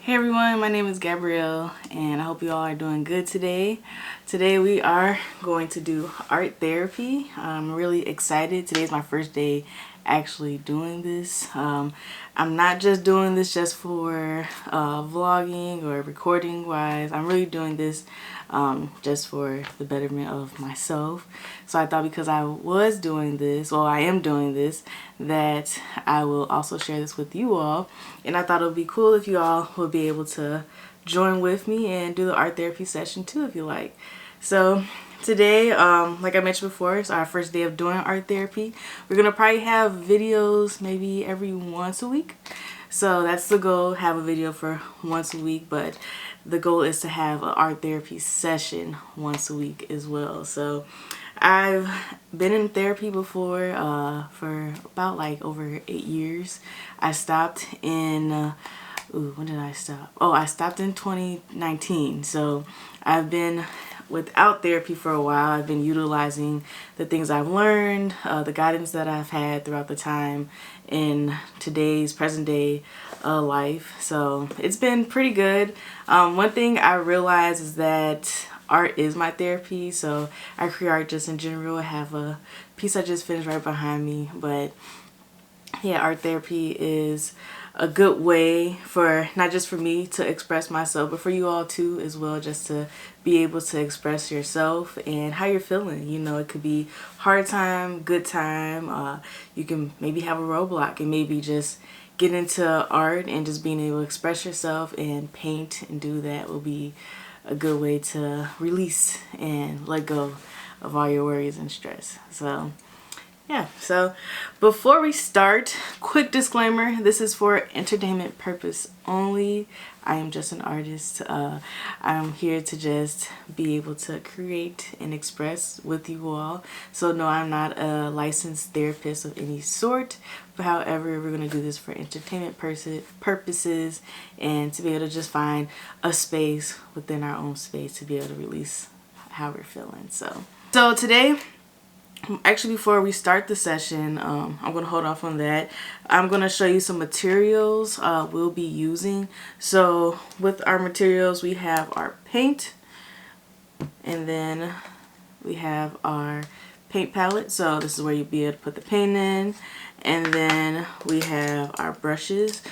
Hey everyone, my name is Gabrielle and I hope you all are doing good today. Today we are going to do art therapy. I'm really excited. Today's my first day actually doing this. I'm not just doing this just for vlogging or recording wise. I'm really doing this just for the betterment of myself. So I thought because I was doing this, well I am doing this, that I will also share this with you all. And I thought it would be cool if you all would be able to join with me and do the art therapy session too if you like. So today, like I mentioned before, it's our first day of doing art therapy. We're gonna probably have videos maybe every once a week. So that's the goal, have a video for once a week, but the goal is to have an art therapy session once a week as well. So I've been in therapy before for about like over 8 years. I stopped in, when did I stop? Oh, I stopped in 2019. So I've been without therapy for a while. I've been utilizing the things I've learned, the guidance that I've had throughout the time in today's present day life. So it's been pretty good. One thing I realized is that art is my therapy. So I create art just in general. I have a piece I just finished right behind me, but yeah, art therapy is a good way for not just for me to express myself, but for you all too as well, just to be able to express yourself and how you're feeling. You know, it could be hard time, good time. You can maybe have a roadblock and maybe just get into art and just being able to express yourself and paint and do that will be a good way to release and let go of all your worries and stress. So yeah, so before we start, quick disclaimer, this is for entertainment purpose only. I am just an artist. I'm here to just be able to create and express with you all. So no, I'm not a licensed therapist of any sort. But however, we're going to do this for entertainment purposes and to be able to just find a space within our own space to be able to release how we're feeling. So today, actually before we start the session, I'm going to hold off on that. I'm going to show you some materials we'll be using. So with our materials, we have our paint, and then we have our paint palette. So this is where you'll be able to put the paint in. And then we have our brushes.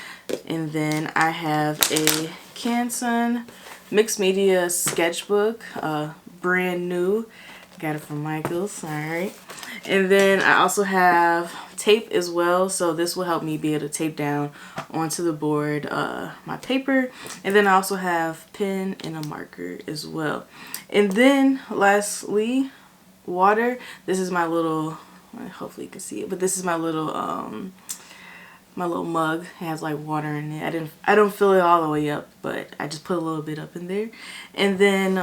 And then I have a Canson mixed media sketchbook, brand new. Got it from Michael's. Alright. And then I also have tape as well. So this will help me be able to tape down onto the board my paper. And then I also have pen and a marker as well. And then lastly, water. This is my little, hopefully you can see it, but this is my little mug. It has like water in it. I don't fill it all the way up, but I just put a little bit up in there. And then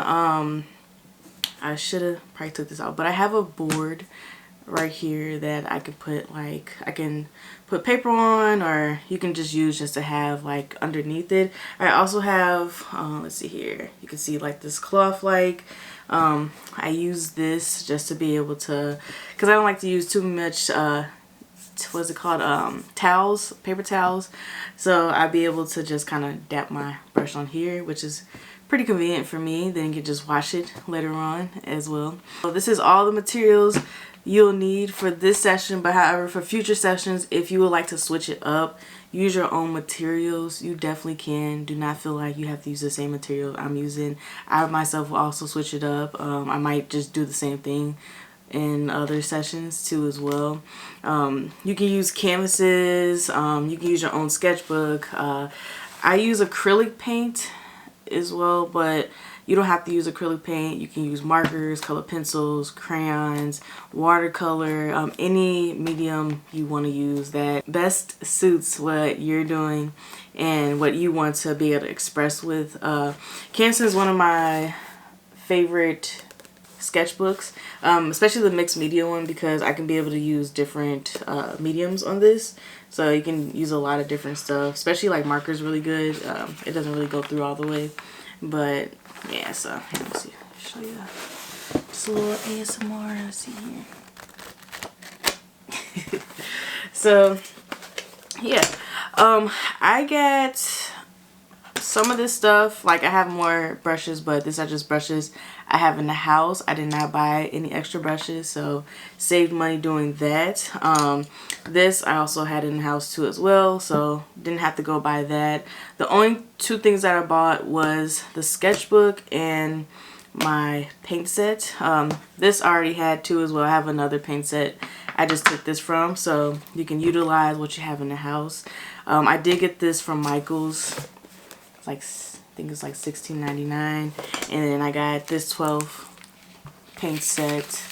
I should have probably took this out, but I have a board right here that I could put, like, I can put paper on, or you can just use just to have like underneath it. I also have, let's see here, you can see like this cloth, like, I use this just to be able to, because I don't like to use too much, what's it called, towels, paper towels. So I'd be able to just kind of dap my brush on here, which is pretty convenient for me. Then you can just wash it later on as well. So this is all the materials you'll need for this session, but however, for future sessions, if you would like to switch it up, use your own materials, you definitely can. Do not feel like you have to use the same material I'm using. I myself will also switch it up. I might just do the same thing in other sessions too as well. You can use canvases, you can use your own sketchbook. I use acrylic paint as well, but you don't have to use acrylic paint. You can use markers, color pencils, crayons, watercolor, any medium you want to use that best suits what you're doing and what you want to be able to express with. Canson is one of my favorite sketchbooks, especially the mixed media one, because I can be able to use different mediums on this. So you can use a lot of different stuff, especially like markers really good. It doesn't really go through all the way, but yeah, so here, let me see, show you just a little ASMR. Let's see here. So yeah, I got some of this stuff, like I have more brushes, but these are just brushes I have in the house. I did not buy any extra brushes, so saved money doing that. This I also had in the house too as well, so didn't have to go buy that. The only two things that I bought was the sketchbook and my paint set. This I already had too as well. I have another paint set I just took this from, so you can utilize what you have in the house. I did get this from Michael's. It's like, I think it's like $16.99, and then I got this 12 paint set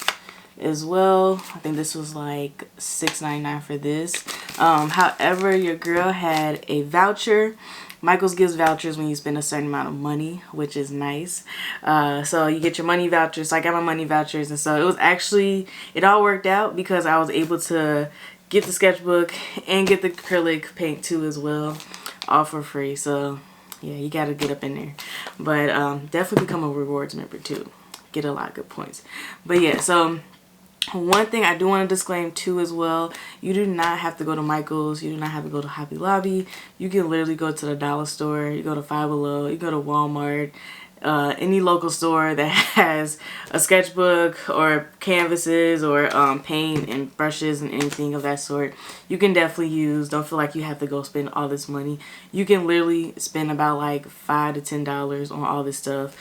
as well. I think this was like $6.99 for this. However, your girl had a voucher. Michael's gives vouchers when you spend a certain amount of money, which is nice. So you get your money vouchers. So I got my money vouchers, and so it was actually, it all worked out because I was able to get the sketchbook and get the acrylic paint too as well, all for free. So yeah, you got to get up in there. But definitely become a rewards member too. Get a lot of good points. But yeah, so one thing I do want to disclaim too as well, you do not have to go to Michael's, you do not have to go to Hobby Lobby. You can literally go to the dollar store, you go to Five Below, you go to Walmart, any local store that has a sketchbook or canvases or paint and brushes and anything of that sort. You can definitely use, don't feel like you have to go spend all this money. You can literally spend about like $5 to $10 on all this stuff.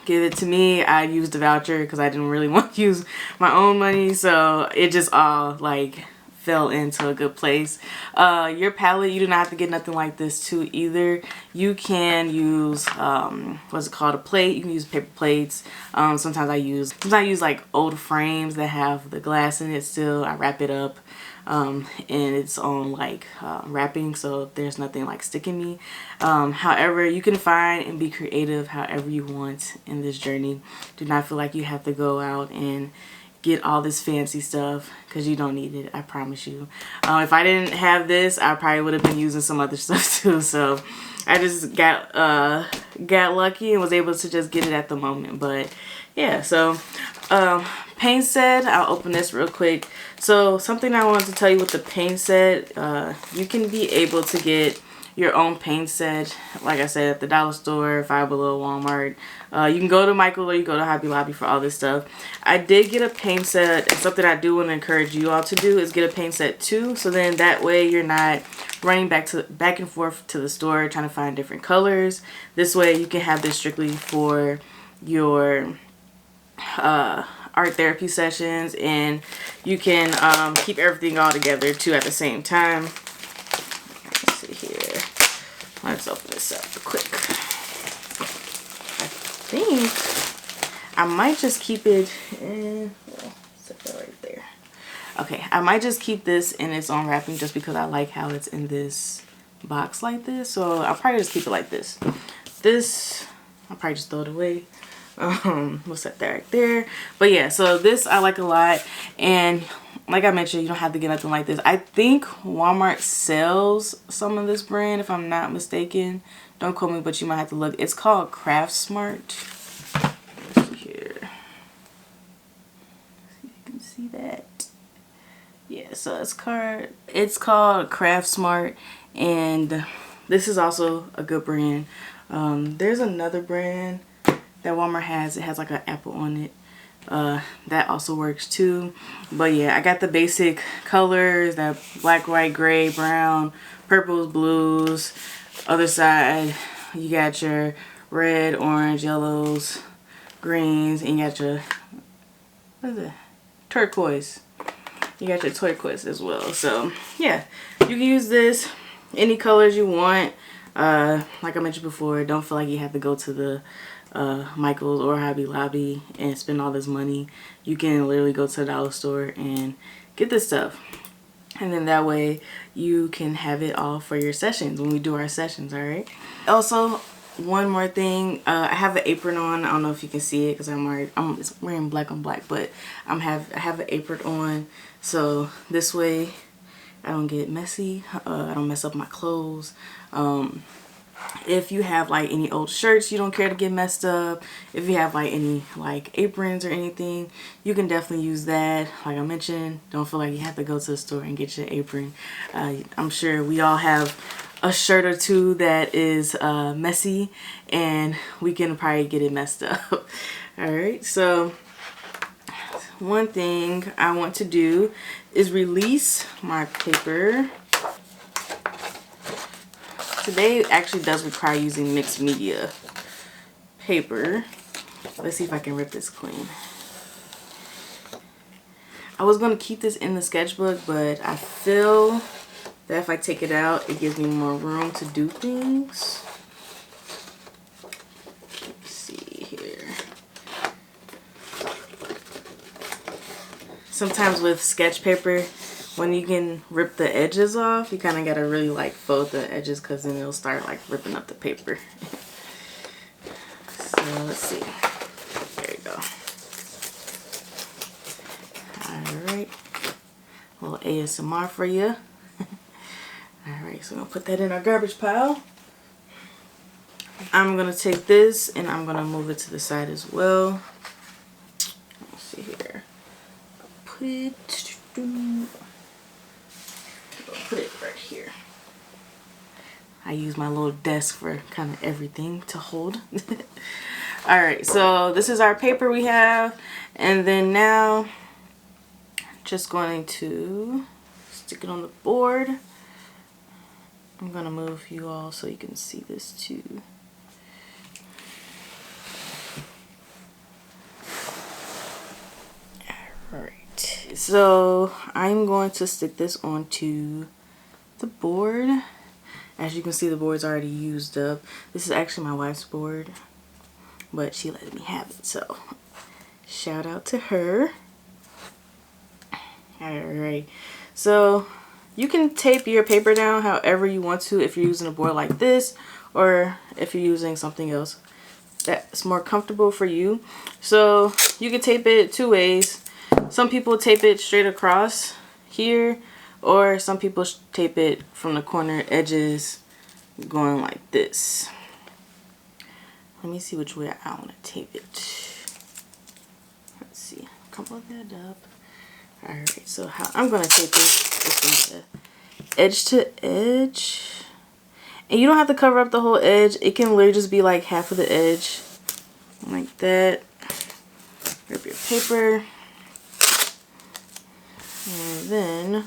Give it to me. I used the voucher because I didn't really want to use my own money, so it just all like fell into a good place. Your palette, you do not have to get nothing like this too either. You can use what's it called, a plate. You can use paper plates. Sometimes I use like old frames that have the glass in it still. I wrap it up and it's on like wrapping, so there's nothing like sticking me. However, you can find and be creative however you want in this journey. Do not feel like you have to go out and get all this fancy stuff because you don't need it, I promise you. If I didn't have this, I probably would have been using some other stuff too, so I just got lucky and was able to just get it at the moment. But yeah, so paint set, I'll open this real quick. So something I wanted to tell you with the paint set, you can be able to get your own paint set, like I said, at the dollar store, Five Below, Walmart. You can go to Michael or you go to Hobby Lobby for all this stuff. I did get a paint set, and something I do want to encourage you all to do is get a paint set too, so then that way you're not running back and forth to the store trying to find different colors. This way you can have this strictly for your art therapy sessions, and you can keep everything all together too at the same time. Let's see here. Let's open this up real quick. I think I might just keep it in, well, set that right there. Okay, I might just keep this in its own wrapping just because I like how it's in this box like this. So I'll probably just keep it like this. This, I'll probably just throw it away. We'll set that right there. But yeah, so this I like a lot, and like I mentioned, you don't have to get nothing like this. I think Walmart sells some of this brand, if I'm not mistaken. Don't quote me, but you might have to look. It's called Craft Smart. Let's see here. See if you can see that. Yeah, so it's called Craft Smart, and this is also a good brand. There's another brand that Walmart has. It has like an apple on it. That also works too. But yeah, I got the basic colors, that black, white, gray, brown, purples, blues. Other side, you got your red, orange, yellows, greens, and you got your, what is it? Turquoise. You got your turquoise as well. So yeah, you can use this any colors you want. Like I mentioned before, don't feel like you have to go to the Michael's or Hobby Lobby and spend all this money. You can literally go to the dollar store and get this stuff, and then that way you can have it all for your sessions when we do our sessions. All right. Also, one more thing, I have an apron on. I don't know if you can see it because I'm wearing black on black, but I have an apron on, so this way I don't get messy. I don't mess up my clothes. If you have like any old shirts you don't care to get messed up, if you have like any like aprons or anything, you can definitely use that. Like I mentioned, don't feel like you have to go to the store and get your apron. I'm sure we all have a shirt or two that is messy, and we can probably get it messed up. Alright, so one thing I want to do is release my paper. Today actually does require using mixed media paper. Let's see if I can rip this clean. I was going to keep this in the sketchbook, but I feel that if I take it out, it gives me more room to do things. Let's see here. Sometimes with sketch paper, when you can rip the edges off, you kind of got to really like fold the edges, because then it'll start like ripping up the paper. So let's see. There you go. Alright. A little ASMR for you. Alright, so I'm going to put that in our garbage pile. I'm going to take this and I'm going to move it to the side as well. Let's see here. Put it right here. I use my little desk for kind of everything to hold. Alright, so this is our paper we have. And then now, just going to stick it on the board. I'm going to move you all so you can see this too. Alright, so I'm going to stick this onto the board. As you can see, the board's already used up. This is actually my wife's board, but she let me have it, so shout out to her. Alright, so you can tape your paper down however you want to if you're using a board like this, or if you're using something else that's more comfortable for you. So you can tape it two ways. Some people tape it straight across here, or some people tape it from the corner edges going like this. Let me see which way I want to tape it. Let's see. Couple that up. Alright, so how I'm going to tape this from the edge to edge. And you don't have to cover up the whole edge. It can literally just be like half of the edge. Like that. Rip your paper. And then,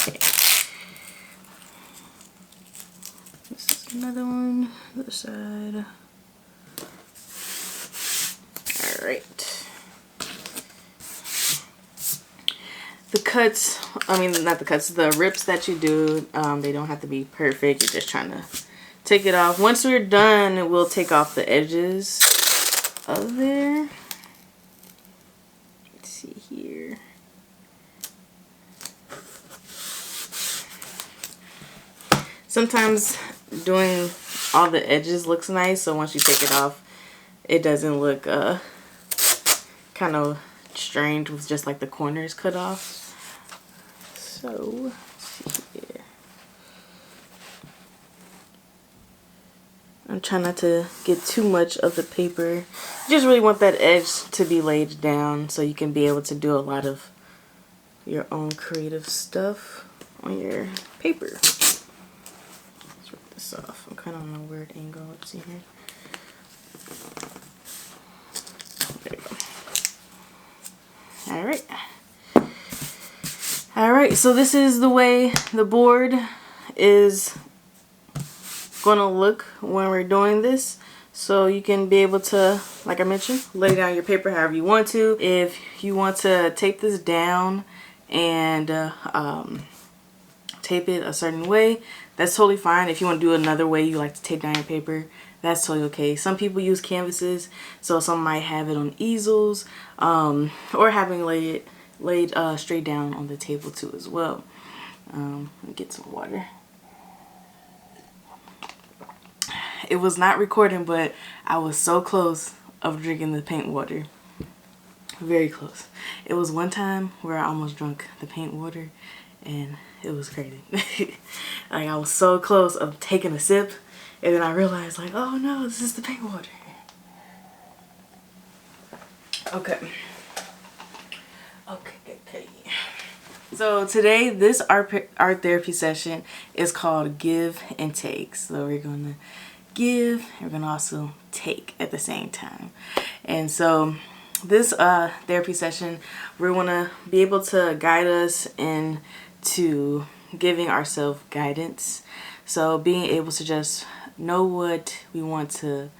okay. This is another one, the other side. Alright. The cuts, I mean not the cuts, the rips that you do, they don't have to be perfect. You're just trying to take it off. Once we're done, we'll take off the edges of there. See here. Sometimes doing all the edges looks nice, so once you take it off, it doesn't look kind of strange with just like the corners cut off. So let's see here. I'm trying not to get too much of the paper. You just really want that edge to be laid down so you can be able to do a lot of your own creative stuff on your paper. Let's rip this off. I'm kind of on a weird angle. Let's see here. There we go. Alright. Alright, so this is the way the board is gonna look when we're doing this. So you can be able to, like I mentioned, lay down your paper however you want to. If you want to tape this down and tape it a certain way, that's totally fine. If you want to do another way you like to tape down your paper, that's totally okay. Some people use canvases, so some might have it on easels, or having laid straight down on the table too as well. Let me get some water. It was not recording, but I was so close of drinking the paint water. Very close. It was one time where I almost drank the paint water, and it was crazy. Like, I was so close of taking a sip, and then I realized, like, oh no, this is the paint water. Okay. So So today, this art therapy session is called Give and Take. So we're going to give and we're going to also take at the same time. And so this therapy session, we're going to be able to guide us into giving ourselves guidance. So being able to just know what we want to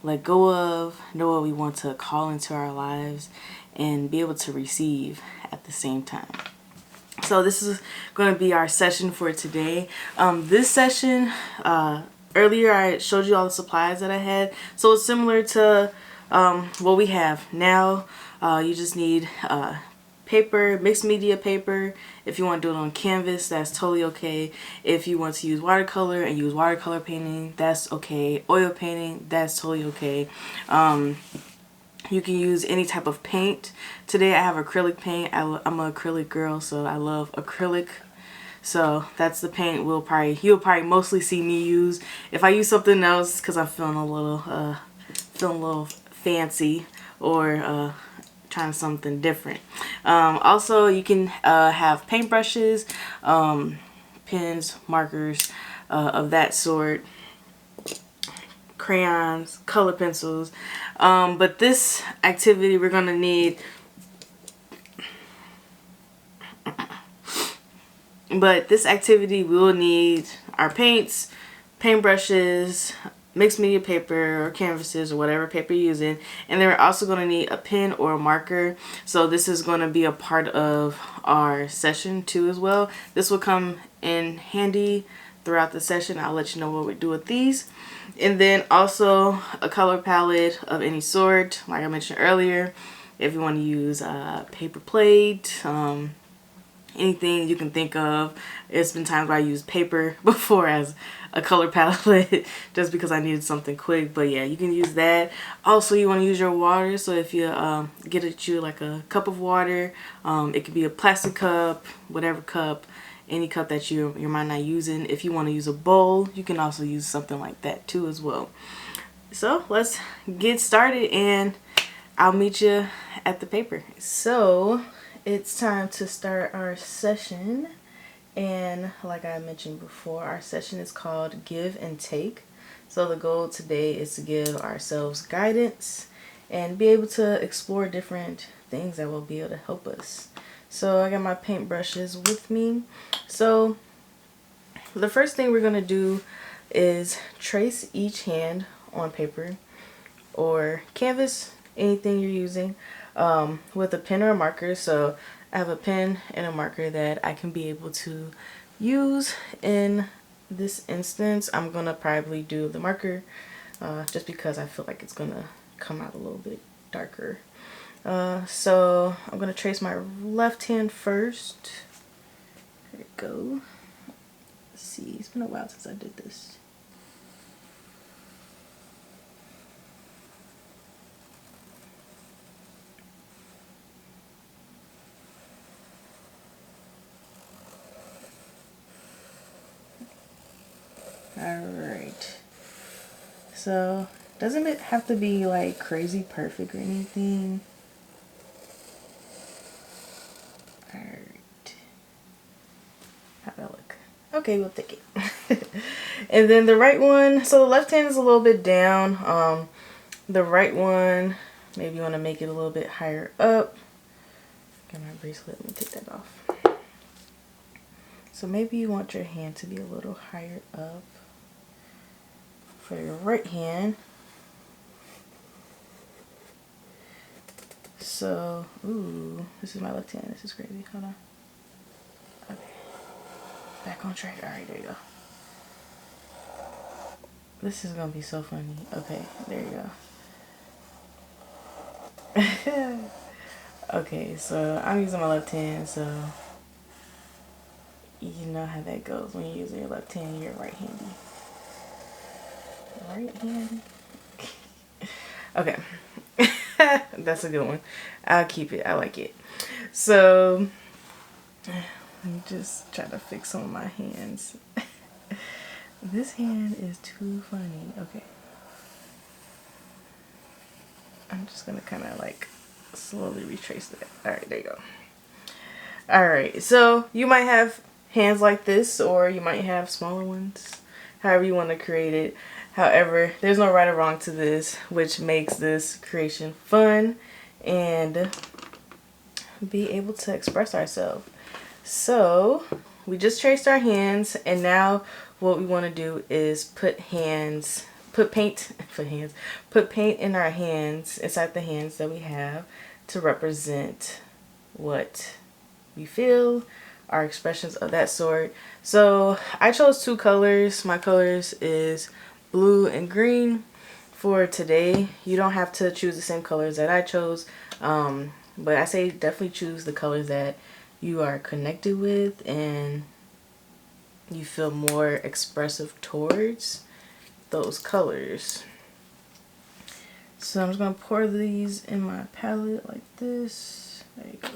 let go of, know what we want to call into our lives, and be able to receive at the same time. So this is going to be our session for today. This session, earlier I showed you all the supplies that I had. So it's similar to what we have now. You just need paper, mixed media paper. If you want to do it on canvas, that's totally okay. If you want to use watercolor and use watercolor painting, that's okay. Oil painting, that's totally okay. You can use any type of paint. Today I have acrylic paint. I'm an acrylic girl, so I love acrylic. So that's the paint you'll probably mostly see me use. If I use something else, because I'm feeling a little fancy or trying something different. Also, you can have paintbrushes, pens, markers of that sort, crayons, color pencils. But this activity we're gonna need we will need our paints, paintbrushes, mixed media paper or canvases or whatever paper you're using, and then we're also going to need a pen or a marker. So this is going to be a part of our session too as well. This will come in handy throughout the session. I'll let you know what we do with these. And then also a color palette of any sort, like I mentioned earlier. If you want to use paper plate, anything you can think of. It's been times where I used paper before as a color palette just because I needed something quick. But yeah, you can use that. Also, you want to use your water. So if you get you like a cup of water, it could be a plastic cup, whatever cup, any cup that you might not using. If you want to use a bowl, you can also use something like that too as well. So let's get started and I'll meet you at the paper. So it's time to start our session, and like I mentioned before, our session is called Give and Take. So the goal today is to give ourselves guidance and be able to explore different things that will be able to help us. So I got my paint brushes with me. So the first thing we're going to do is trace each hand on paper or canvas, anything you're using, with a pen or a marker. So I have a pen and a marker that I can be able to use. In this instance, I'm going to probably do the marker just because I feel like it's going to come out a little bit darker. So I'm going to trace my left hand first. There we go. Let's see, it's been a while since I did this. Alright, so doesn't it have to be like crazy perfect or anything? Alright, how'd that look? Okay, we'll take it. And then the right one, so the left hand is a little bit down. The right one, maybe you want to make it a little bit higher up. Got my bracelet, let me take that off. So maybe you want your hand to be a little higher up. For your right hand. So, ooh, this is my left hand. This is crazy. Hold on. Okay. Back on track. Alright, there you go. This is gonna be so funny. Okay, there you go. Okay, so I'm using my left hand, so you know how that goes. When you're using your left hand, you're right handy. Right hand. Okay. That's a good one. I'll keep it. I like it. So let me just try to fix some of my hands. This hand is too funny. Okay. I'm just gonna kind of like slowly retrace that. Alright, there you go. Alright, so you might have hands like this, or you might have smaller ones, however you want to create it. However, there's no right or wrong to this, which makes this creation fun and be able to express ourselves. So we just traced our hands, and now what we want to do is put paint in our hands, inside the hands that we have, to represent what we feel, our expressions of that sort. So I chose 2 colors. My colors is blue and green for today. You don't have to choose the same colors that I chose, but I say definitely choose the colors that you are connected with and you feel more expressive towards those colors. So I'm just gonna pour these in my palette like this. There you go.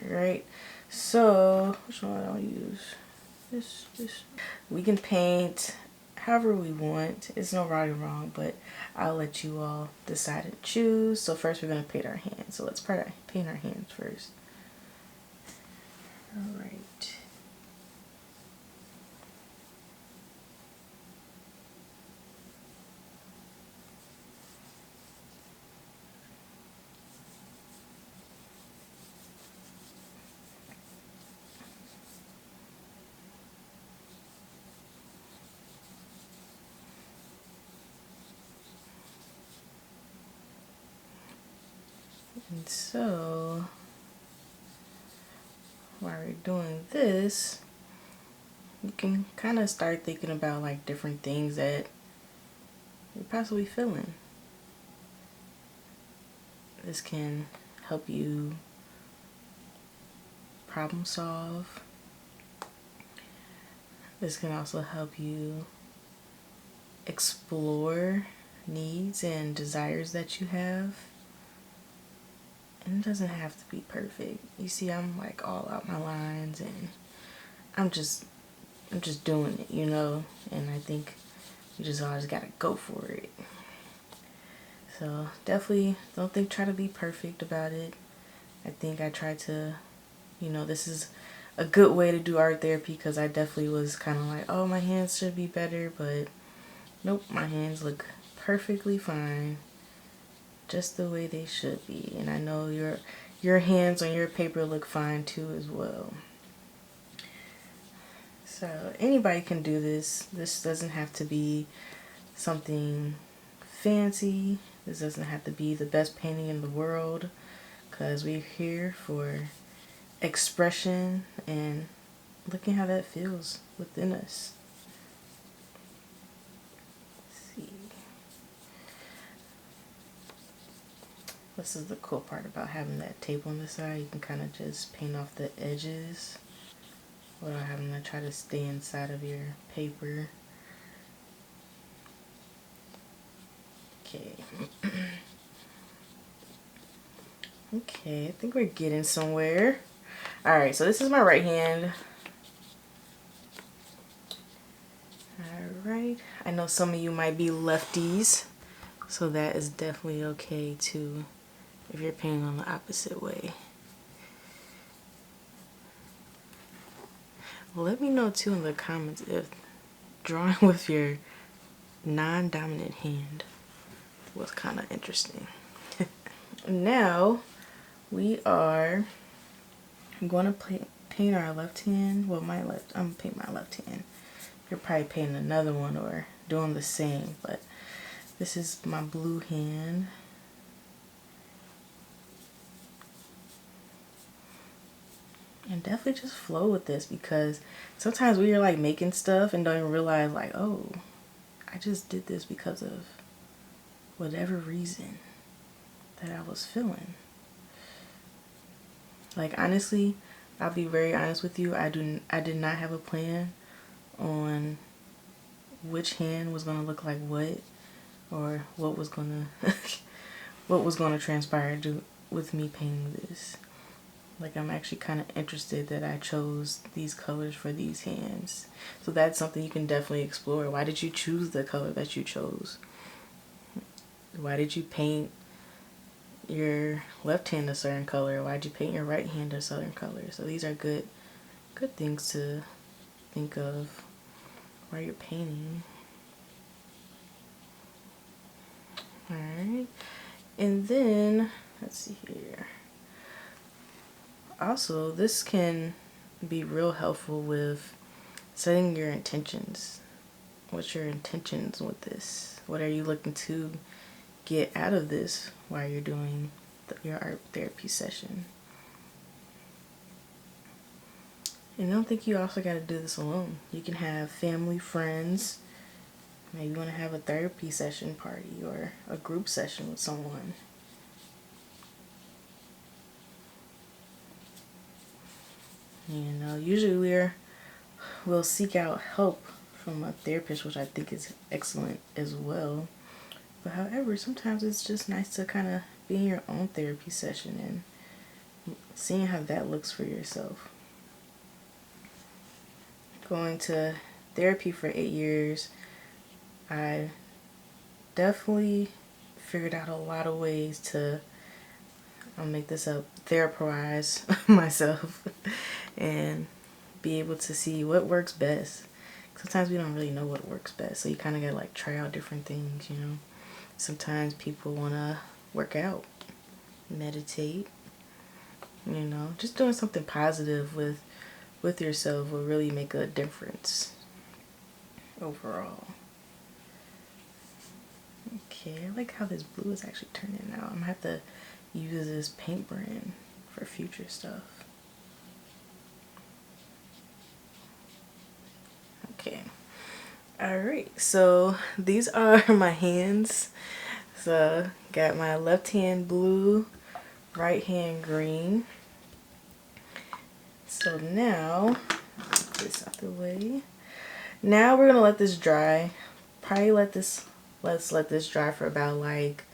Alright, so which one I'll use? This. We can paint however we want. It's no right or wrong, but I'll let you all decide and choose. So first we're gonna paint our hands. So let's paint our hands first. Alright. And so while we're doing this, you can kind of start thinking about like different things that you're possibly feeling. This can help you problem solve. This can also help you explore needs and desires that you have. And it doesn't have to be perfect. You see, I'm like all out my lines and I'm just doing it, you know, and I think you just always gotta go for it. So definitely try to be perfect about it. I think I try to, you know, this is a good way to do art therapy because I definitely was kind of like, oh, my hands should be better, but nope, my hands look perfectly fine, just the way they should be. And I know your hands on your paper look fine too as well. So anybody can do this. This doesn't have to be something fancy. This doesn't have to be the best painting in the world, because we're here for expression and looking how that feels within us. Let's see. This is the cool part about having that tape on the side. You can kind of just paint off the edges without having to try to stay inside of your paper. Okay. Okay, I think we're getting somewhere. Alright, so this is my right hand. Alright, I know some of you might be lefties, so that is definitely okay too if you're painting on the opposite way. Let me know too in the comments if drawing with your non-dominant hand was kind of interesting. Now we are going to paint our left hand. Well, I'm gonna paint my left hand. You're probably painting another one or doing the same, but this is my blue hand. And definitely just flow with this, because sometimes we are like making stuff and don't even realize like, oh, I just did this because of whatever reason that I was feeling. Like honestly, I'll be very honest with you, I did not have a plan on which hand was gonna look like what, or what was gonna transpire with me painting this. Like, I'm actually kind of interested that I chose these colors for these hands. So that's something you can definitely explore. Why did you choose the color that you chose? Why did you paint your left hand a certain color? Why'd you paint your right hand a certain color? So these are good things to think of while you're painting. Alright, and then let's see here. Also, this can be real helpful with setting your intentions. What's your intentions with this? What are you looking to get out of this while you're doing your art therapy session? And I don't think you also got to do this alone. You can have family, friends. Maybe you want to have a therapy session party or a group session with someone. You know, usually we'll seek out help from a therapist, which I think is excellent as well. But however, sometimes it's just nice to kind of be in your own therapy session and seeing how that looks for yourself. Going to therapy for 8 years, I definitely figured out a lot of ways to, I'll make this up, therapize myself and be able to see what works best. Sometimes we don't really know what works best, so you kind of gotta like try out different things, you know. Sometimes people want to work out, meditate, you know, just doing something positive with yourself will really make a difference overall. Okay, I like how this blue is actually turning out. I'm gonna have to use this paint brand for future stuff. Okay, alright, so these are my hands. So got my left hand blue, right hand green. So now, put this out the way. Now we're gonna let this dry. Probably let's let this dry for about like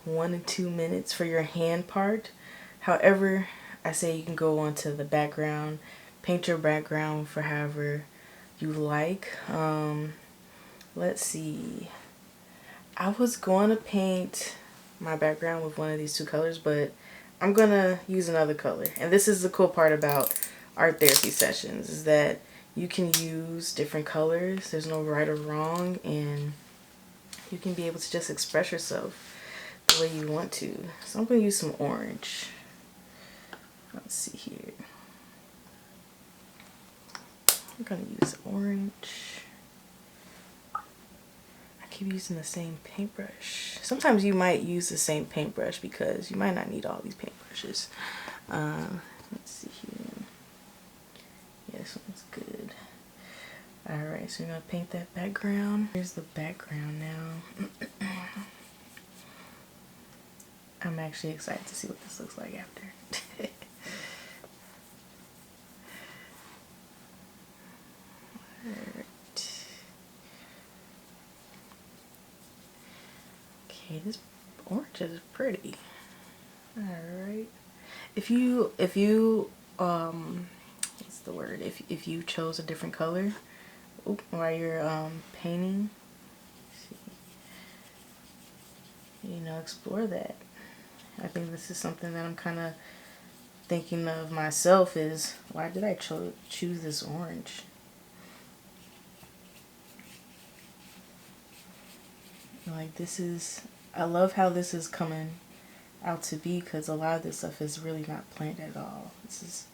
1 to 2 minutes for your hand part. However, I say you can go onto the background, paint your background for however you like. Let's see. I was going to paint my background with one of these two colors, but I'm going to use another color. And this is the cool part about art therapy sessions, is that you can use different colors. There's no right or wrong, and you can be able to just express yourself the way you want to. So I'm going to use some orange. Let's see here. I'm going to use orange. Keep using the same paintbrush. Sometimes you might use the same paintbrush because you might not need all these paintbrushes. Let's see here. Yeah, this one's good. Alright, so we're gonna paint that background. Here's the background now. I'm actually excited to see what this looks like after. Okay, this orange is pretty. Alright. If you what's the word? If you chose a different color while you're painting, you know, explore that. I think this is something that I'm kind of thinking of myself, is why did I choose this orange? Like, this is, I love how this is coming out to be, because a lot of this stuff is really not planned at all. This is,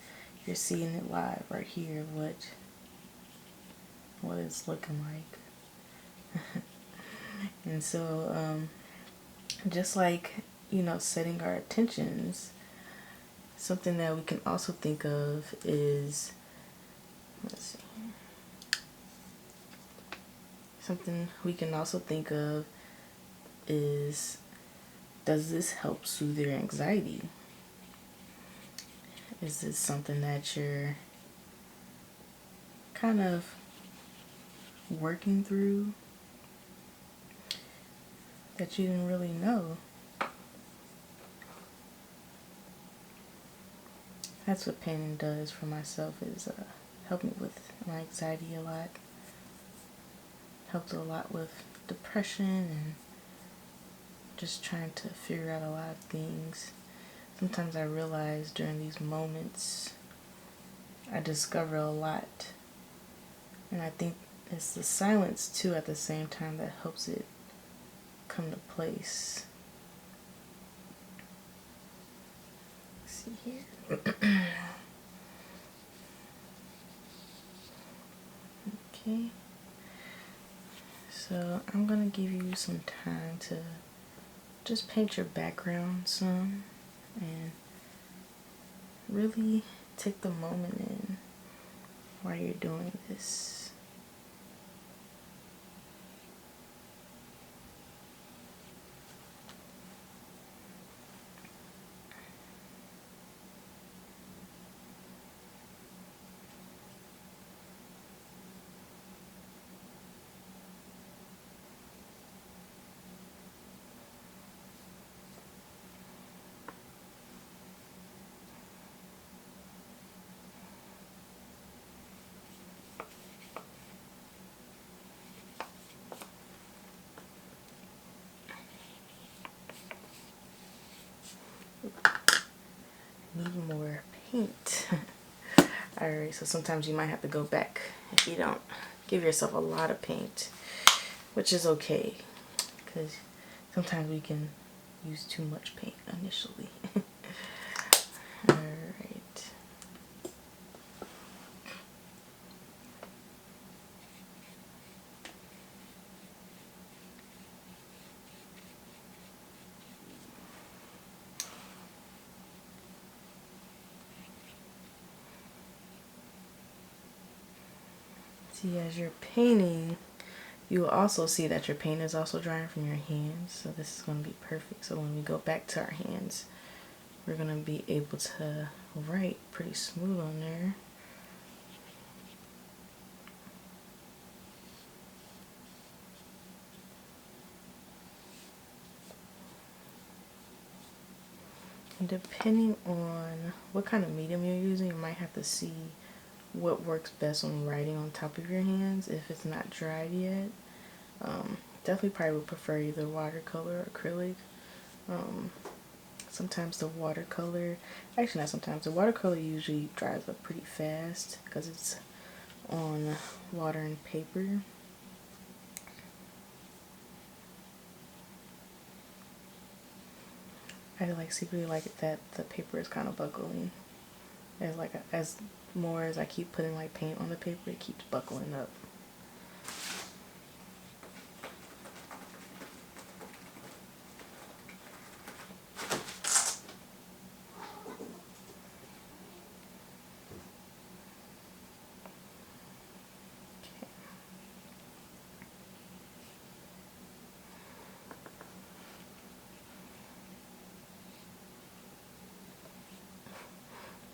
you're seeing it live right here, what it's looking like. And so just like, you know, setting our intentions, something that we can also think of is, let's see, something we can also think of is, does this help soothe your anxiety? Is this something that you're kind of working through that you didn't really know? That's what painting does for myself, is help me with my anxiety a lot. Helped a lot with depression and just trying to figure out a lot of things. Sometimes I realize during these moments I discover a lot, and I think it's the silence too at the same time that helps it come to place. Let's see here. Okay, so I'm gonna give you some time to just paint your background some and really take the moment in while you're doing this. Need more paint. Alright, so sometimes you might have to go back if you don't give yourself a lot of paint, which is okay, because sometimes we can use too much paint initially. Alright. See, as you're painting, you will also see that your paint is also drying from your hands, so this is going to be perfect. So when we go back to our hands, we're going to be able to write pretty smooth on there. And depending on what kind of medium you're using, you might have to see what works best on writing on top of your hands if it's not dried yet. Definitely probably would prefer either watercolor or acrylic. Sometimes the watercolor, actually not sometimes, the watercolor usually dries up pretty fast because it's on water and paper. I secretly like it that the paper is kind of buckling. As more as I keep putting paint on the paper, it keeps buckling up.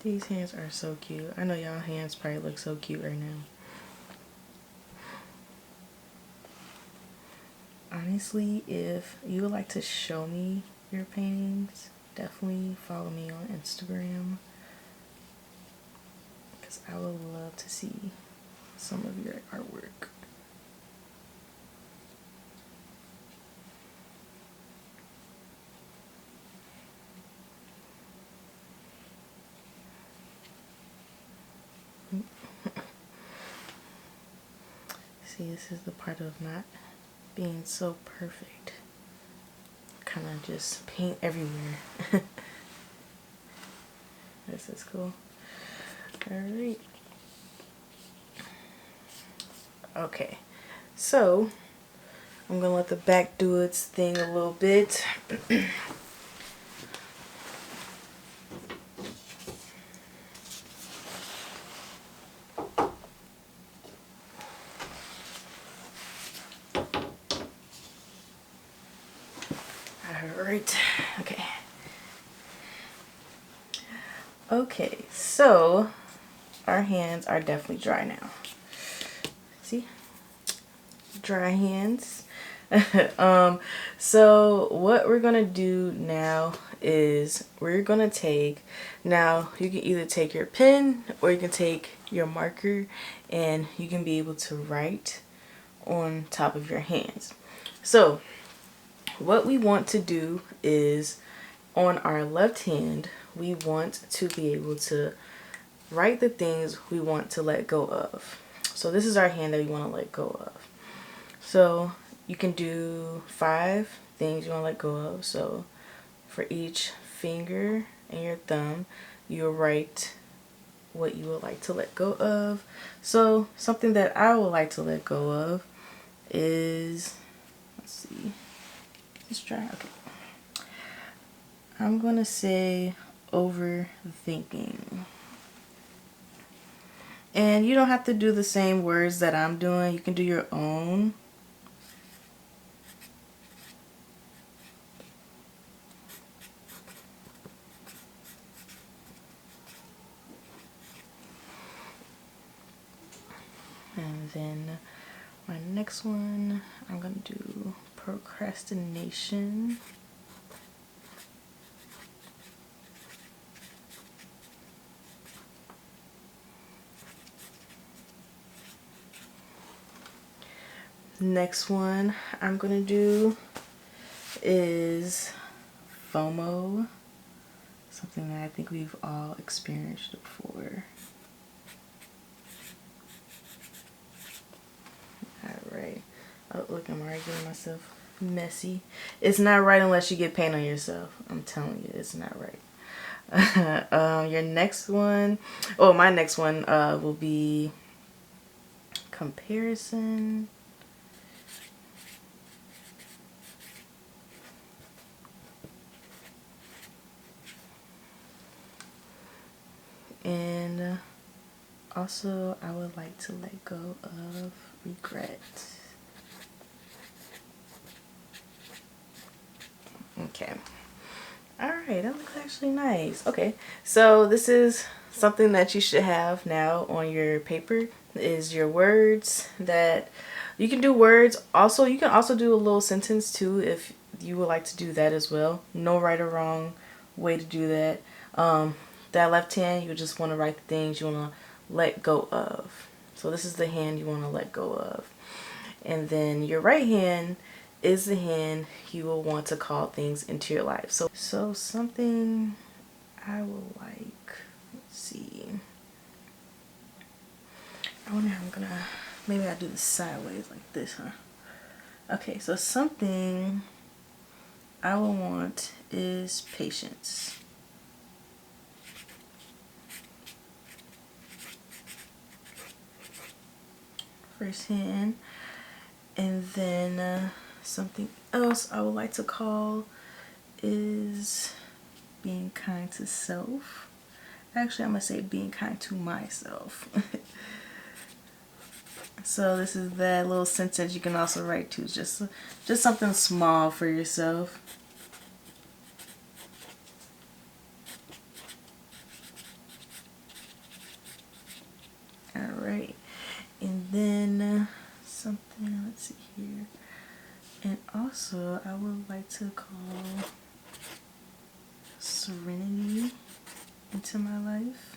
These hands are so cute. I know y'all hands probably look so cute right now. Honestly, if you would like to show me your paintings, definitely follow me on Instagram, because I would love to see some of your artwork. See, this is the part of not being so perfect. Kind of just paint everywhere. This is cool. Alright. Okay, so I'm gonna let the back do its thing a little bit. Alright, okay. Okay, so our hands are definitely dry now. See? Dry hands. So what we're gonna do now is we're gonna take, now you can either take your pen or you can take your marker and you can be able to write on top of your hands. So what we want to do is on our left hand, we want to be able to write the things we want to let go of. So this is our hand that we want to let go of. So you can do 5 things you want to let go of. So for each finger and your thumb, you'll write what you would like to let go of. So something that I would like to let go of is, let's see, let's try, okay. I'm gonna say overthinking. And you don't have to do the same words that I'm doing. You can do your own. And then my next one, I'm gonna do procrastination. Next one I'm gonna do is FOMO, something that I think we've all experienced before. Alright. Oh, look, I'm already getting myself messy. It's not right unless you get paint on yourself. I'm telling you, it's not right. Your next one, oh, my next one will be comparison. And also, I would like to let go of regret. Okay. Alright, that looks actually nice. Okay, so this is something that you should have now on your paper, is your words. That you can do words. Also, you can also do a little sentence too if you would like to do that as well. No right or wrong way to do that. That left hand, you just want to write the things you want to let go of. So this is the hand you want to let go of. And then your right hand is the hand you will want to call things into your life. So something I will like, let's see. I wonder how I'm gonna, maybe I'll do this sideways like this, huh? Okay, so something I will want is patience. First hand. And then something else I would like to call is being kind to self. Actually, I'm gonna say being kind to myself. So this is that little sentence you can also write to, just something small for yourself. Alright, and then something, let's see here. And also, I would like to call serenity into my life.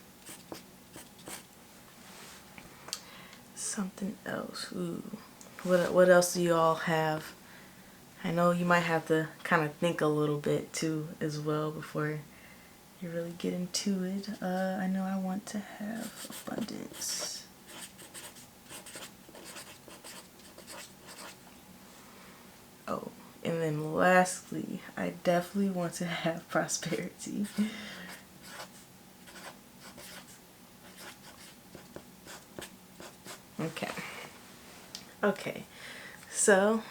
Something else. Ooh. What else do you all have? I know you might have to kind of think a little bit too as well before you really get into it. I know I want to have abundance. Oh, and then lastly, I definitely want to have prosperity. Okay, so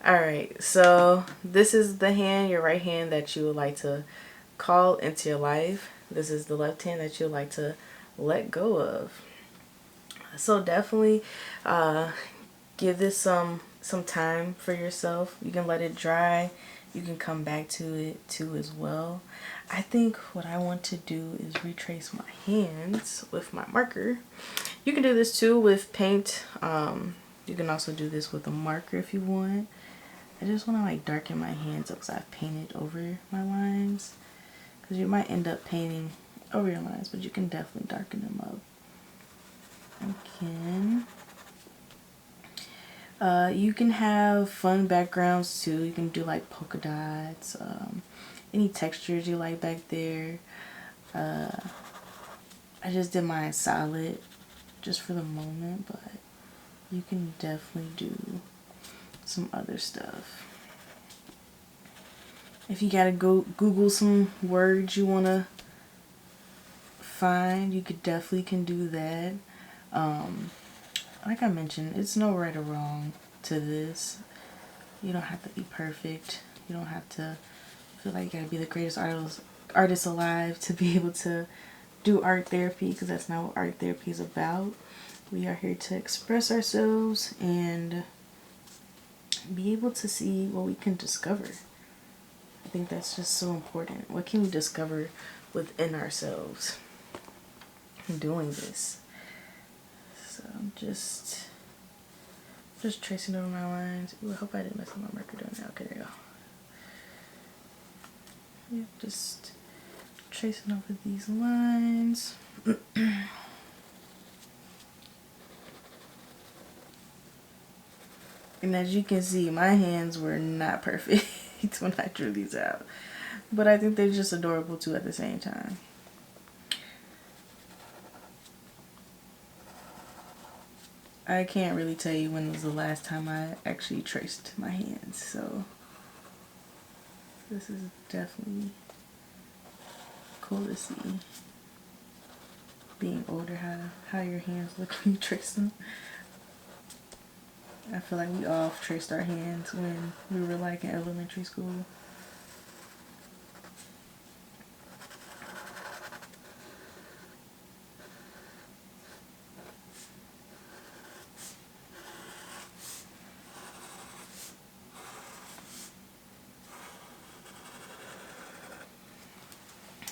alright, so this is the hand, your right hand, that you would like to call into your life. This is the left hand that you would like to let go of. So definitely give this some time for yourself. You can let it dry. You can come back to it too as well. I think what I want to do is retrace my hands with my marker. You can do this too with paint. You can also do this with a marker if you want. I just want to like darken my hands up because I've painted over my lines. Because you might end up painting over your lines, but you can definitely darken them up. Again. You can have fun backgrounds too. You can do like polka dots, any textures you like back there. I just did mine solid just for the moment, but you can definitely do some other stuff. If you gotta go Google some words you wanna find, you could definitely can do that. Like I mentioned, it's no right or wrong to this. You don't have to be perfect. You don't have to feel like you gotta be the greatest artist alive to be able to do art therapy, because that's not what art therapy is about. We are here to express ourselves and be able to see what we can discover. I think that's just so important. What can we discover within ourselves doing this? So I'm just tracing over my lines. Ooh, I hope I didn't mess up my marker doing that. Okay, there you go. Yeah, just tracing over these lines. And as you can see, my hands were not perfect when I drew these out. But I think they're just adorable too at the same time. I can't really tell you when was the last time I actually traced my hands, so this is definitely cool to see. Being older, how your hands look when you trace them. I feel like we all traced our hands when we were like in elementary school.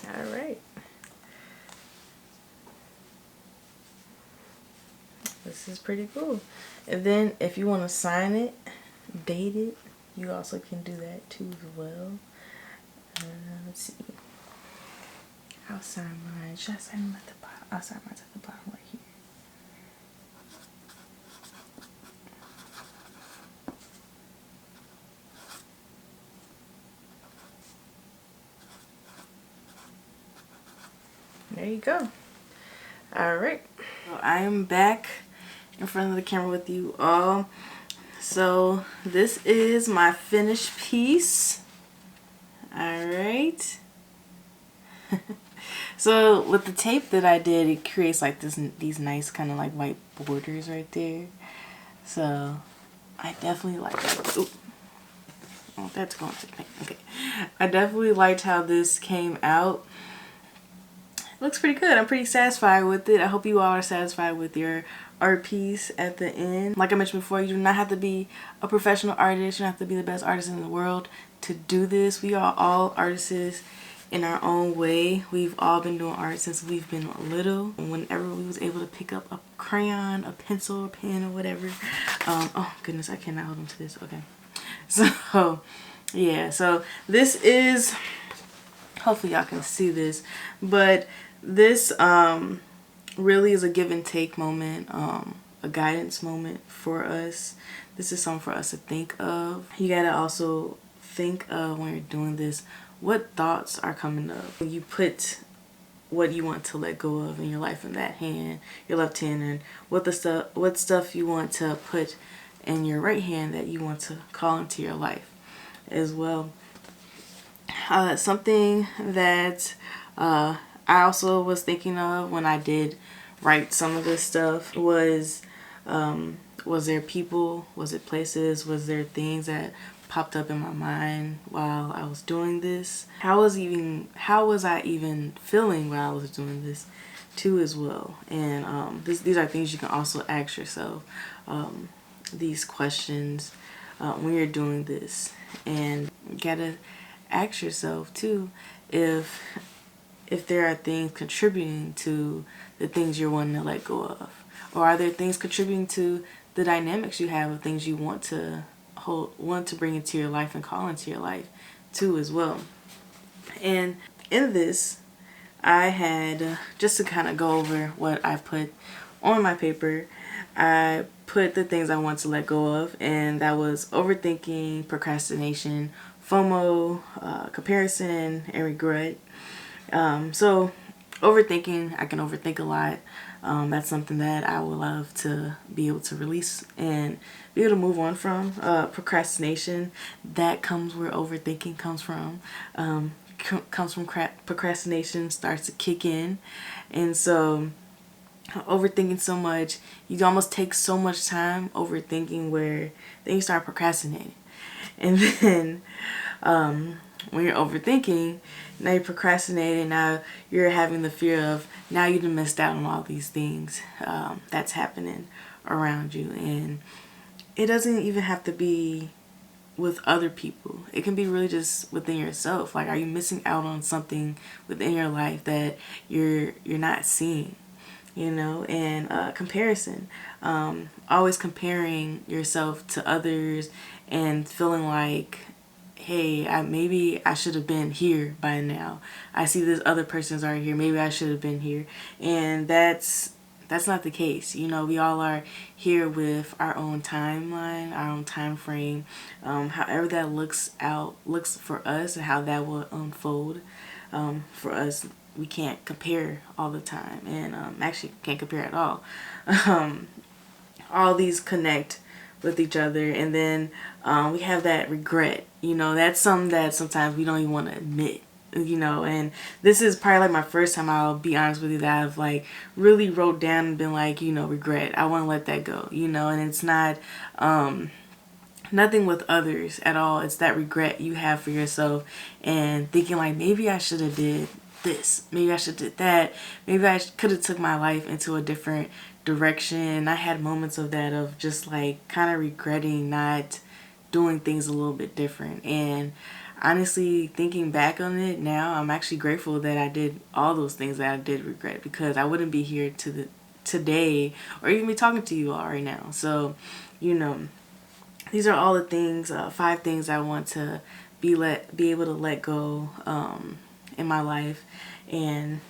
All right. This is pretty cool. And then if you want to sign it, date it, you also can do that too as well. Let's see. I'll sign mine. Should I sign them at the bottom? I'll sign mine at the bottom right here. There you go. All right. So I am back in front of the camera with you all. So this is my finished piece. All right. So with the tape that I did, it creates like these nice kind of like white borders right there. So I definitely like that. Ooh. Oh, that's going to paint. Okay. I definitely liked how this came out. It looks pretty good. I'm pretty satisfied with it. I hope you all are satisfied with your art piece at the end. Like I mentioned before, you do not have to be a professional artist. You don't have to be the best artist in the world to do this. We are all artists in our own way. We've all been doing art since we've been little. Whenever we was able to pick up a crayon, a pencil, a pen, or whatever. Oh goodness, I cannot hold on to this. Okay. So yeah, so this is, hopefully y'all can see this, but this really is a give and take moment, a guidance moment for us. This is something for us to think of. You gotta also think of, when you're doing this, what thoughts are coming up. When you put what you want to let go of in your life in that hand, your left hand, and what stuff you want to put in your right hand that you want to call into your life as well. Something that I also was thinking of when I did write some of this stuff was there people, was it places, was there things that popped up in my mind while I was doing this? How was I even feeling while I was doing this too as well? And these are things you can also ask yourself, these questions when you're doing this. And you gotta ask yourself too if there are things contributing to the things you're wanting to let go of, or are there things contributing to the dynamics you have of things you want to bring into your life and call into your life too as well. And in this, I had just to kind of go over what I put on my paper, I put the things I want to let go of, and that was overthinking, procrastination, FOMO, comparison, and regret. So overthinking, I can overthink a lot. That's something that I would love to be able to release and be able to move on from. Procrastination, that comes where overthinking comes from. Comes from procrastination starts to kick in. And so overthinking so much, you almost take so much time overthinking where then you start procrastinating. And then when you're overthinking, now you're procrastinating, now you're having the fear of now you've missed out on all these things that's happening around you. And it doesn't even have to be with other people. It can be really just within yourself. Like, are you missing out on something within your life that you're not seeing? You know, and comparison, always comparing yourself to others and feeling like, hey, maybe I should have been here by now. I see this other person's already here. Maybe I should have been here. And that's not the case. You know, we all are here with our own timeline, our own time frame, however that looks for us and how that will unfold for us. We can't compare all the time, and actually can't compare at all. All these connect with each other, and then we have that regret. You know, that's something that sometimes we don't even want to admit. You know, and this is probably like my first time, I'll be honest with you, that I've like really wrote down and been like, you know, regret. I want to let that go. You know, and it's not nothing with others at all. It's that regret you have for yourself and thinking like, maybe I should have did this, maybe I should did that, maybe I could have took my life into a different direction. I had moments of that, of just like kind of regretting not doing things a little bit different. And honestly, thinking back on it now, I'm actually grateful that I did all those things that I did regret, because I wouldn't be here today or even be talking to you all right now. So, you know, these are all the things, 5 things I want to be able to let go in my life, and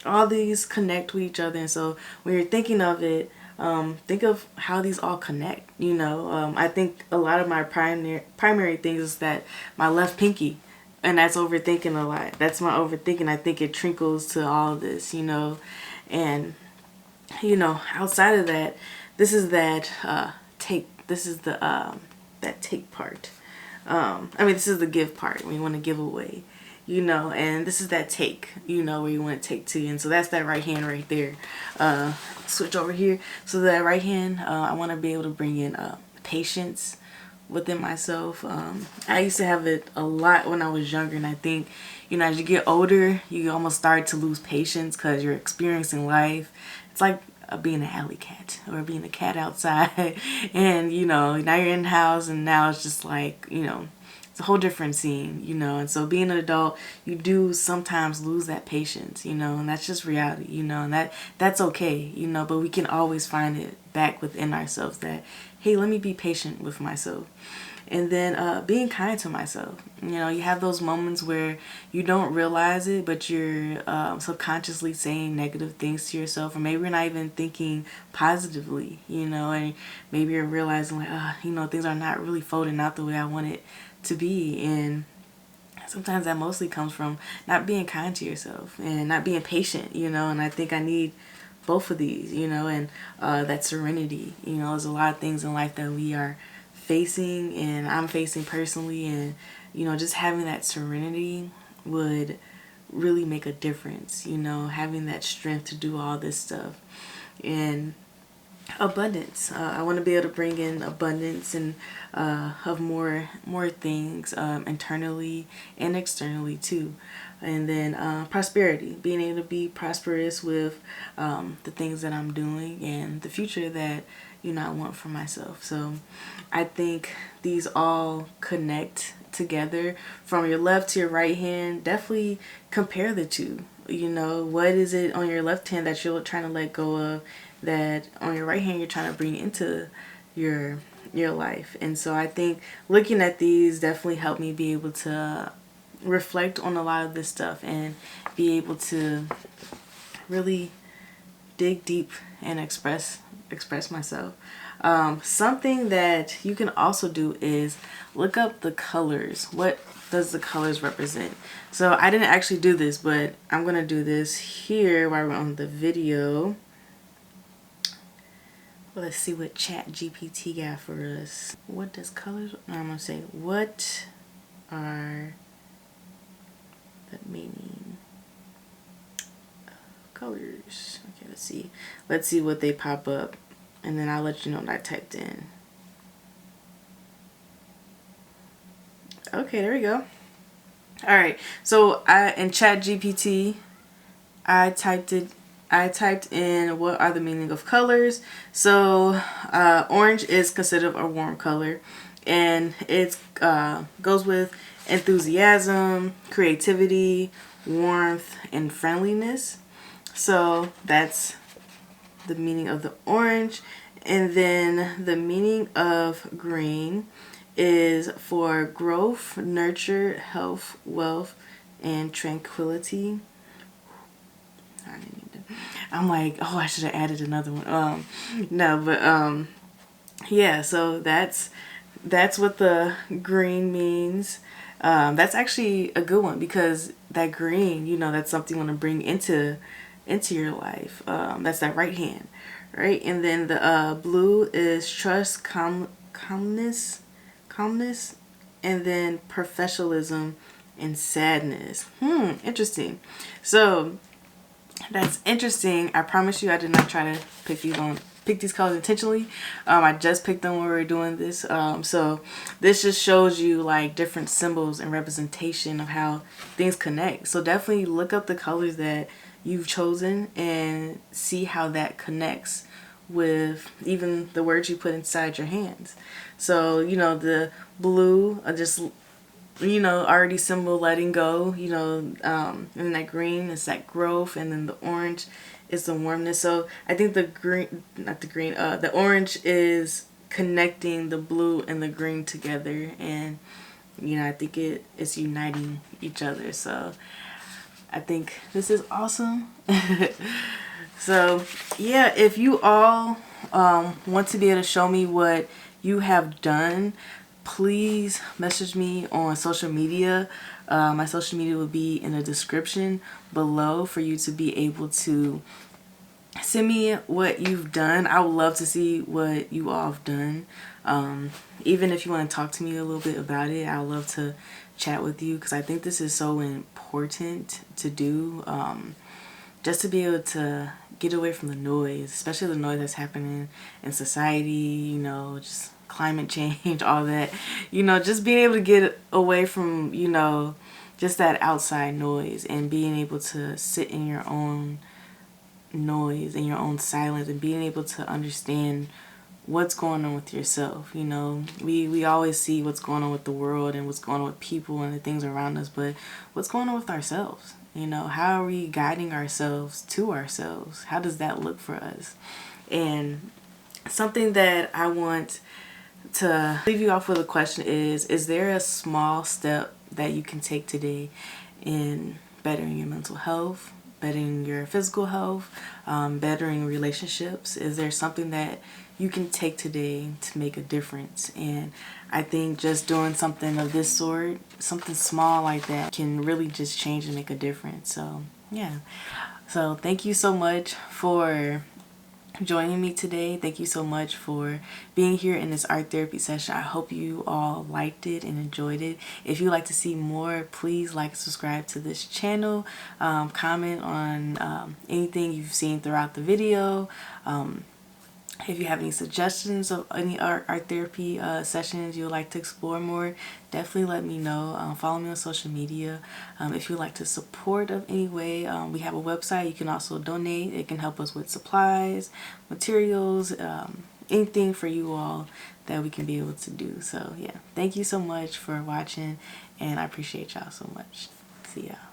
all these connect with each other. And so when you're thinking of it, think of how these all connect. You know, I think a lot of my primary things is that my left pinky, and that's overthinking a lot. That's my overthinking. I think it trickles to all of this, you know. And you know, outside of that, this is that take. This is the that take part. I mean, this is the give part when you want to give away. You know, and this is that take, you know, where you want to take to. And so that's that right hand right there. Switch over here. So that right hand, I want to be able to bring in patience within myself. I used to have it a lot when I was younger, and I think, you know, as you get older, you almost start to lose patience because you're experiencing life. It's like being an alley cat or being a cat outside, and you know, now you're in the house, and now it's just like, you know, a whole different scene, you know. And so being an adult, you do sometimes lose that patience, you know, and that's just reality, you know, and that's okay, you know. But we can always find it back within ourselves that, hey, let me be patient with myself. And then being kind to myself. You know, you have those moments where you don't realize it, but you're subconsciously saying negative things to yourself, or maybe you're not even thinking positively, you know, and maybe you're realizing like, you know, things are not really folding out the way I want it to be. And sometimes that mostly comes from not being kind to yourself and not being patient, you know. And I think I need both of these, you know, and that serenity. You know, there's a lot of things in life that we are facing, and I'm facing personally, and you know, just having that serenity would really make a difference, you know, having that strength to do all this stuff. And abundance, I want to be able to bring in abundance and of more things, internally and externally too. And then prosperity, being able to be prosperous with the things that I'm doing and the future that, you know, I want for myself. So I think these all connect together. From your left to your right hand, definitely compare the two. You know, what is it on your left hand that you're trying to let go of that on your right hand you're trying to bring into your life? And so I think looking at these definitely helped me be able to reflect on a lot of this stuff and be able to really dig deep and express myself. Something that you can also do is look up the colors. What does the colors represent? So I didn't actually do this, but I'm gonna do this here while we're on the video. Well, let's see what ChatGPT got for us. What does colors? No, I'm gonna say, what are the meaning of colors? Okay, let's see. Let's see what they pop up, and then I'll let you know what I typed in. Okay, there we go. All right, so in ChatGPT, I typed in what are the meaning of colors. So orange is considered a warm color, and it goes with enthusiasm, creativity, warmth, and friendliness. So that's the meaning of the orange. And then the meaning of green is for growth, nurture, health, wealth, and tranquility. I'm like, oh, I should have added another one. No, but yeah, so that's what the green means. That's actually a good one, because that green, you know, that's something you want to bring into your life. That's that right hand, right? And then the blue is trust, calmness, and then professionalism and sadness. Interesting. So that's interesting. I promise you I did not try to pick these colors intentionally. I just picked them when we were doing this. So this just shows you like different symbols and representation of how things connect. So definitely look up the colors that you've chosen and see how that connects with even the words you put inside your hands. So, you know, the blue just, you know, already symbol letting go, you know, and then that green is that growth, and then the orange is the warmness. So I think the the orange is connecting the blue and the green together, and you know, I think it's uniting each other. So I think this is awesome. So yeah, if you all want to be able to show me what you have done, please message me on social media. My social media will be in the description below for you to be able to send me what you've done. I would love to see what you all have done. Even if you want to talk to me a little bit about it, I would love to chat with you, because I think this is so important to do, just to be able to get away from the noise, especially the noise that's happening in society, you know, just climate change, all that, you know, just being able to get away from, you know, just that outside noise, and being able to sit in your own noise, in your own silence, and being able to understand what's going on with yourself. You know, we always see what's going on with the world and what's going on with people and the things around us, but what's going on with ourselves? You know, how are we guiding ourselves to ourselves? How does that look for us? And something that I want to leave you off with a question is there a small step that you can take today in bettering your mental health, bettering your physical health, bettering relationships? Is there something that you can take today to make a difference? And I think just doing something of this sort, something small like that, can really just change and make a difference. So yeah, so thank you so much for joining me today. Thank you so much for being here in this art therapy session. I hope you all liked it and enjoyed it. If you'd like to see more, please like, subscribe to this channel, comment on anything you've seen throughout the video. If you have any suggestions of any art therapy sessions you would like to explore more, definitely let me know. Follow me on social media. If you'd like to support of any way, we have a website. You can also donate. It can help us with supplies, materials, anything for you all that we can be able to do. So yeah, thank you so much for watching, and I appreciate y'all so much. See ya.